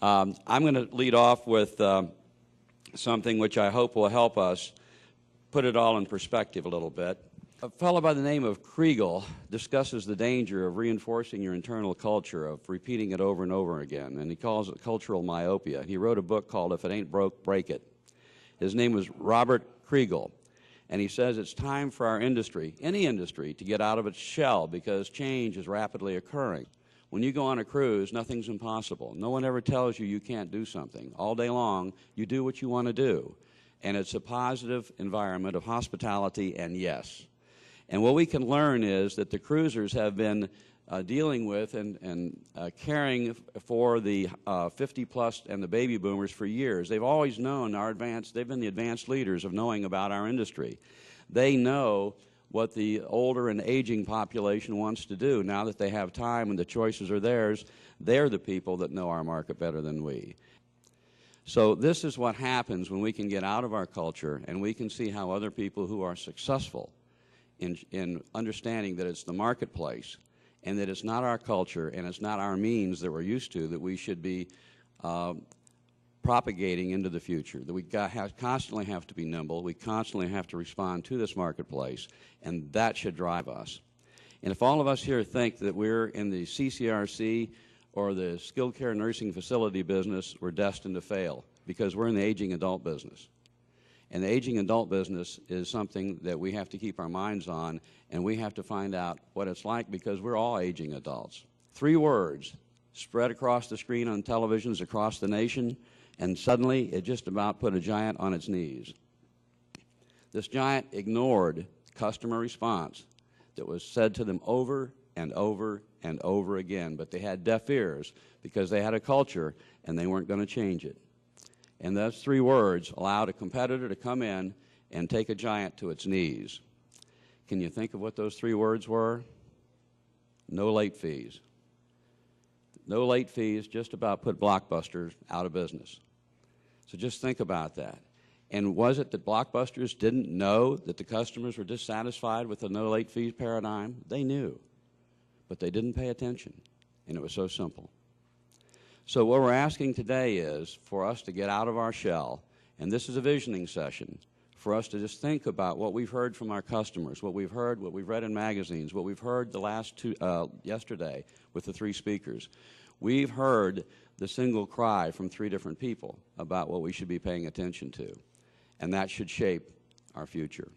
I'm going to lead off with something which I hope will help us put it all in perspective a little bit. A fellow by the name of Kriegel discusses the danger of reinforcing your internal culture, of repeating it over and over again, and he calls it cultural myopia. He wrote a book called If It Ain't Broke, Break It. His name was Robert Kriegel, and he says it's time for our industry, any industry, to get out of its shell because change is rapidly occurring. When you go on a cruise, nothing's impossible. No one ever tells you you can't do something. All day long, you do what you want to do, and it's a positive environment of hospitality and yes. And what we can learn is that the cruisers have been dealing with and caring for the 50-plus and the baby boomers for years. They've always known they've been the advanced leaders of knowing about our industry. They know what the older and aging population wants to do. Now that they have time and the choices are theirs, they're the people that know our market better than we. So this is what happens when we can get out of our culture and we can see how other people who are successful in understanding that it's the marketplace and that it's not our culture and it's not our means that we're used to that we should be propagating into the future, that we constantly have to be nimble, we constantly have to respond to this marketplace, and that should drive us. And if all of us here think that we're in the CCRC or the skilled care nursing facility business, we're destined to fail because we're in the aging adult business. And the aging adult business is something that we have to keep our minds on, and we have to find out what it's like because we're all aging adults. 3 words spread across the screen on televisions across the nation, and suddenly it just about put a giant on its knees. This giant ignored customer response that was said to them over and over and over again, but they had deaf ears because they had a culture and they weren't going to change it. And those 3 words allowed a competitor to come in and take a giant to its knees. Can you think of what those 3 words were? No late fees. No late fees just about put Blockbusters out of business. So just think about that. And was it that Blockbusters didn't know that the customers were dissatisfied with the no late fees paradigm? They knew, but they didn't pay attention, and it was so simple. So what we're asking today is for us to get out of our shell, and this is a visioning session, for us to just think about what we've heard from our customers, what we've heard, what we've read in magazines, what we've heard the last yesterday with the 3 speakers. We've heard the single cry from 3 different people about what we should be paying attention to, and that should shape our future.